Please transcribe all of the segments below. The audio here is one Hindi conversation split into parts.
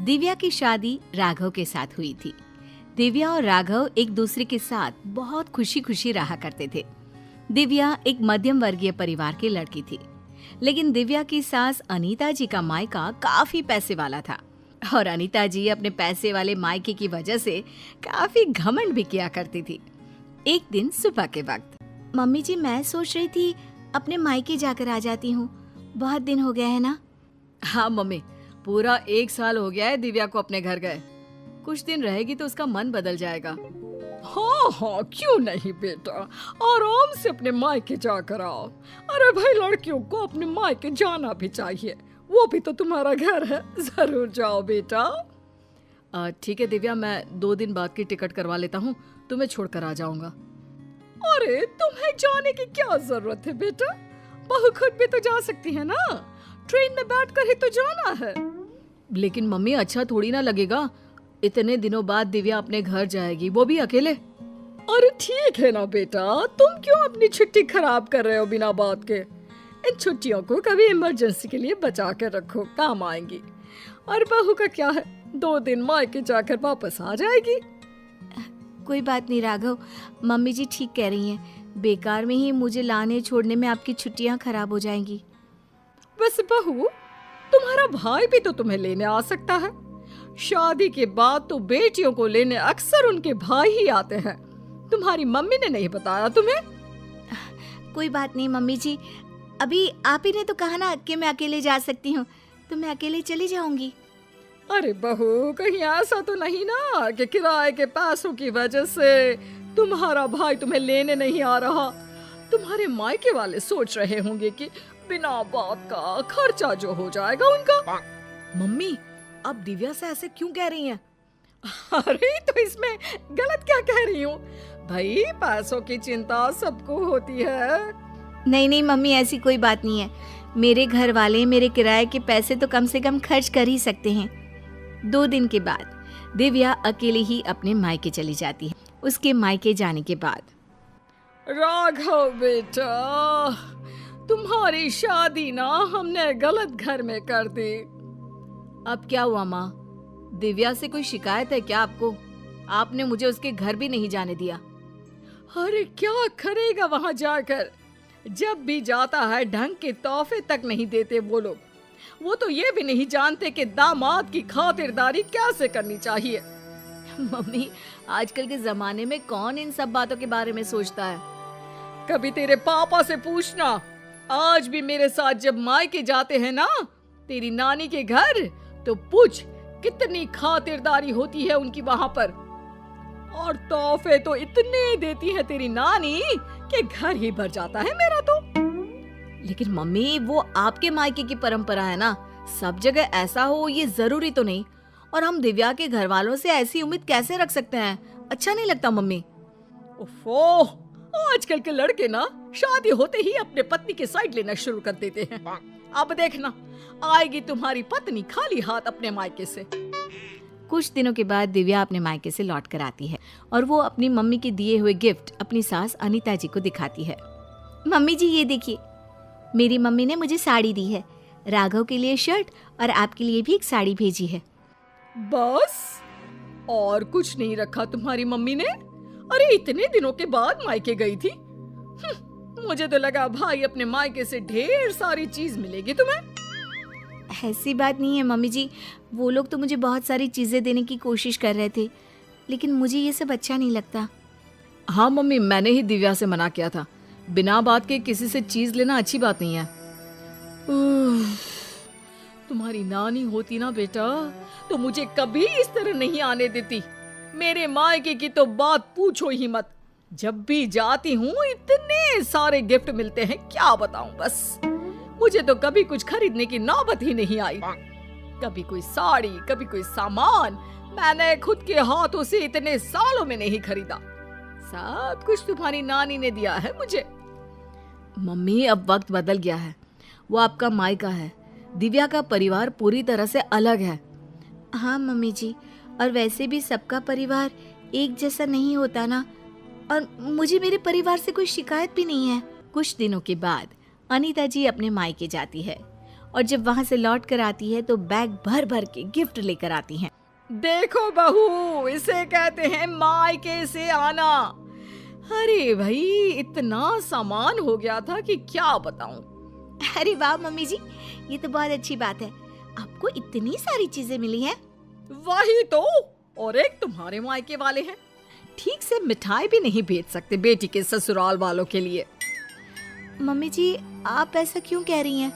दिव्या की शादी राघव के साथ हुई थी। दिव्या और राघव एक दूसरे के साथ बहुत खुशी खुशी रहा करते थे। दिव्या एक मध्यम वर्गीय परिवार की लड़की थी, लेकिन दिव्या की सास अनीता जी का मायका काफी पैसे वाला था और अनीता जी अपने पैसे वाले मायके की वजह से काफी घमंड भी किया करती थी। एक दिन सुबह के वक्त, मम्मी जी मैं सोच रही थी अपने मायके जाकर आ जाती हूँ, बहुत दिन हो गया है ना। हाँ मम्मी, पूरा 1 साल हो गया है दिव्या को अपने घर गए। कुछ दिन रहेगी तो उसका मन बदल जाएगा। हाँ हाँ, क्यों नहीं बेटा, आराम से अपने मायके जाकर आओ। अरे भाई, लड़कियों को अपने मायके जाना भी चाहिए, वो भी तो तुम्हारा घर है, जरूर जाओ बेटा। ठीक है दिव्या, मैं 2 दिन बाद की टिकट करवा लेता हूँ, तुम्हें छोड़कर आ जाऊंगा। अरे तुम्हें जाने की क्या जरूरत है बेटा, बहू खुद भी तो जा सकती है ना, ट्रेन में बैठकर ही तो जाना है। लेकिन मम्मी अच्छा थोड़ी ना लगेगा, इतने दिनों बाद दिव्या अपने घर जाएगी, वो भी अकेले। अरे ठीक है ना बेटा, तुम क्यों अपनी छुट्टी खराब कर रहे हो बिना बात के। इन छुट्टियों को कभी इमरजेंसी के लिए बचा कर रखो, काम आएंगी। और बहू का क्या है, 2 दिन मायके जाकर वापस आ जाएगी। कोई बात नहीं राघव, मम्मी जी ठीक कह रही हैं, बेकार में ही मुझे लाने छोड़ने में आपकी छुट्टियां खराब हो जाएंगी। वैसे बहू, तुम्हारा भाई भी तो तुम्हें लेने आ सकता है। शादी के बाद तो बेटियों को लेने अक्सर उनके भाई ही आते हैं। तुम्हारी मम्मी ने नहीं बताया तुम्हें? कोई बात नहीं मम्मी जी, अभी आप ही ने तो कहा ना कि मैं अकेले जा सकती हूँ, तो मैं अकेले चली जाऊंगी। अरे बहू, कहीं ऐसा तो नहीं ना कि किराए के पैसों की वजह से तुम्हारा भाई तुम्हें लेने नहीं आ रहा। तुम्हारे मायके वाले सोच रहे होंगे कि बिना बात का खर्चा जो हो जाएगा उनका। मम्मी, आप दिव्या से ऐसे क्यों कह रही हैं? अरे तो इसमें गलत क्या कह रही हूँ भाई, पैसों की चिंता सबको होती है। नहीं नहीं मम्मी, ऐसी कोई बात नहीं है। मेरे घर वाले मेरे किराए के पैसे तो कम से कम खर्च कर ही सकते हैं। 2 दिन के बाद दिव्या अकेले ही अपने मायके चली जाती है। उसके मायके जाने के बाद, राघव बेटा, तुम्हारी शादी ना हमने गलत घर में कर दी। अब क्या हुआ माँ, दिव्या से कोई शिकायत है क्या आपको? आपने मुझे उसके घर भी नहीं जाने दिया। अरे क्या करेगा वहां जाकर, जब भी जाता है ढंग के तोहफे तक नहीं देते वो लोग। वो तो ये भी नहीं जानते कि दामाद की खातिरदारी कैसे करनी चाहिए। मम्मी, आजकल के जमाने में कौन इन सब बातों के बारे में सोचता है? कभी तेरे पापा से पूछना, आज भी मेरे साथ जब मायके जाते हैं ना तेरी नानी के घर, तो पूछ कितनी खातिरदारी होती है उनकी वहां पर। और तोहफे तो इतने देती है तेरी नानी कि घर ही भर जाता है मेरा तो। लेकिन मम्मी, वो आपके मायके की परंपरा है ना, सब जगह ऐसा हो ये जरूरी तो नहीं। और हम दिव्या के घर वालों से ऐसी उम्मीद कैसे रख सकते हैं? अच्छा नहीं लगता मम्मी। ओफो, आजकल के लड़के ना शादी होते ही अपने पत्नी की साइड लेना शुरू कर देते हैं। अब देखना, आएगी तुम्हारी पत्नी खाली हाथ अपने मायके से। कुछ दिनों के बाद दिव्या अपने मायके से लौट कर आती है और वो अपनी मम्मी के दिए हुए गिफ्ट अपनी सास अनीता जी को दिखाती है। मम्मी जी ये देखिए, मेरी मम्मी ने मुझे साड़ी दी है, राघव के लिए शर्ट और आपके लिए भी एक साड़ी भेजी है। बस और कुछ नहीं रखा तुम्हारी मम्मी ने? अरे इतने दिनों के बाद मायके गई थी। मुझे तो लगा भाई अपने मायके से ढेर सारी चीज मिलेगी तुम्हें। ऐसी बात नहीं है मम्मी जी, वो लोग तो मुझे बहुत सारी चीजें देने की कोशिश कर रहे थे, लेकिन मुझे ये सब अच्छा नहीं लगता। हाँ मम्मी, मैंने ही दिव्या से मना किया था, बिना बात के किसी से चीज लेना अच्छी बात नहीं है। तुम्हारी नानी होती ना बेटा, तो मुझे कभी इस तरह नहीं आने देती। मेरे मायके की तो बात पूछो ही मत, जब भी जाती हूँ इतने सारे गिफ्ट मिलते हैं, क्या बताऊं। बस मुझे तो कभी कुछ खरीदने की नौबत ही नहीं आई। कभी कोई साड़ी, कभी कोई सामान मैंने खुद के हाथों से इतने सालों में नहीं खरीदा। सब कुछ तुम्हारी नानी ने दिया है मुझे। मम्मी, अब वक्त बदल गया है, वो आपका मायका है, दिव्या का परिवार पूरी तरह से अलग है। हाँ मम्मी जी, और वैसे भी सबका परिवार एक जैसा नहीं होता ना, और मुझे मेरे परिवार से कोई शिकायत भी नहीं है। कुछ दिनों के बाद अनीता जी अपने मायके जाती है और जब वहाँ से लौट कर आती है तो बैग भर भर के गिफ्ट लेकर आती हैं। देखो बहू, इसे कहते हैं मायके से आना। अरे भाई, इतना सामान हो गया था कि क्या बताऊं। अरे वाह मम्मी जी, ये तो बहुत अच्छी बात है, आपको इतनी सारी चीजें मिली हैं। वही तो, और एक तुम्हारे मायके वाले हैं, ठीक से मिठाई भी नहीं भेज सकते बेटी के ससुराल वालों के लिए। मम्मी जी, आप ऐसा क्यों कह रही हैं?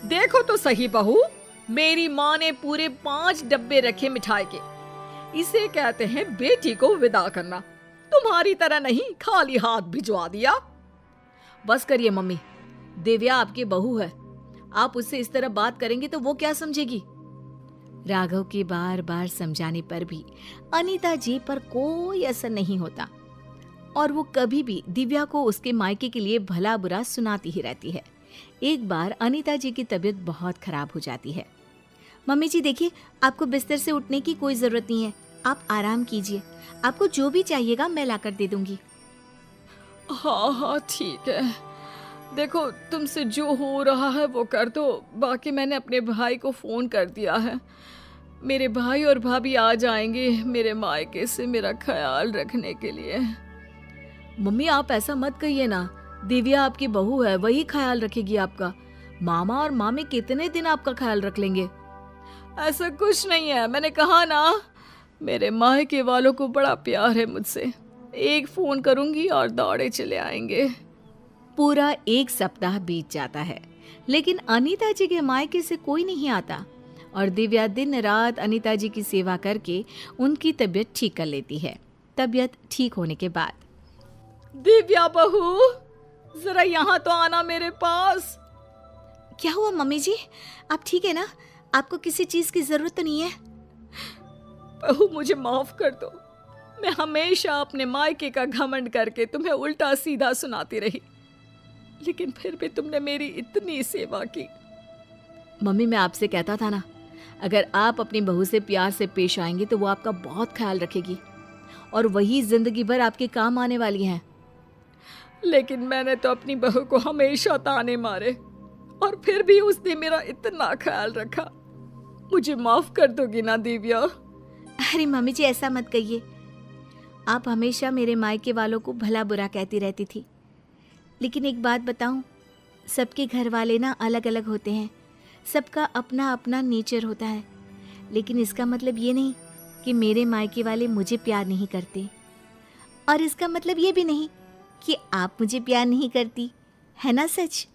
देखो तो सही बहू, मेरी माँ ने पूरे 5 डब्बे रखे मिठाई के। इसे कहते हैं बेटी को विदा करना। तुम्हारी तरह नहीं खाली हाथ भिजवा दिया। बस करिए मम्मी, दिव्या आपकी बहू है, आप उससे इस तरह बात करेंगे तो वो क्या समझेगी? राघव के बार बार समझाने पर भी अनीता जी पर कोई असर नहीं होता और वो कभी भी दिव्या को उसके मायके के लिए भला बुरा सुनाती ही रहती है। एक बार अनीता जी की तबीयत बहुत खराब हो जाती है। मम्मी जी देखिए, आपको बिस्तर से उठने की कोई जरूरत नहीं है, आप आराम कीजिए, आपको जो भी चाहिएगा मैं लाकर दे दूंगी। हाँ हाँ ठीक है, देखो तुमसे जो हो रहा है वो कर दो। बाकी मैंने अपने भाई को फोन कर दिया है, मेरे भाई और भाभी आ जाएंगे मेरे मायके से मेरा ख्याल रखने के लिए। मम्मी आप ऐसा मत कहिए ना, दिव्या आपकी बहू है, वही ख्याल रखेगी आपका। मामा और मामी कितने दिन आपका ख्याल रख लेंगे? ऐसा कुछ नहीं है, मैंने कहा ना, मेरे मायके वालों को बड़ा प्यार है मुझसे। एक फोन करूंगी और दौड़े चले आएंगे। पूरा 1 सप्ताह बीत जाता है, लेकिन अनीता जी के मायके से कोई नहीं आता और दिव्या दिन रात अनीता जी की सेवा करके उनकी तबीयत ठीक कर लेती है। तबीयत ठीक होने के बाद, दिव्या बहू, जरा यहाँ तो आना मेरे पास। क्या हुआ मम्मी जी, आप ठीक है ना? आपको किसी चीज की जरूरत तो नहीं है? बहू मुझे माफ कर दो, मैं हमेशा अपने मायके का घमंड करके तुम्हें उल्टा सीधा सुनाती रही, लेकिन फिर भी तुमने मेरी इतनी सेवा की। मम्मी मैं आपसे कहता था ना, अगर आप अपनी बहू से प्यार से पेश आएंगे तो वो आपका बहुत ख्याल रखेगी और वही जिंदगी भर आपके काम आने वाली हैं। लेकिन मैंने तो अपनी बहू को हमेशा ताने मारे और फिर भी उसने मेरा इतना ख्याल रखा। मुझे माफ कर दोगी ना दिव्या? अरे मम्मी जी ऐसा मत कहिए, आप हमेशा मेरे मायके वालों को भला बुरा कहती रहती थी, लेकिन एक बात बताऊं, सबके घर वाले ना अलग अलग होते हैं, सबका अपना अपना नेचर होता है, लेकिन इसका मतलब ये नहीं कि मेरे मायके वाले मुझे प्यार नहीं करते, और इसका मतलब ये भी नहीं कि आप मुझे प्यार नहीं करती, है ना सच?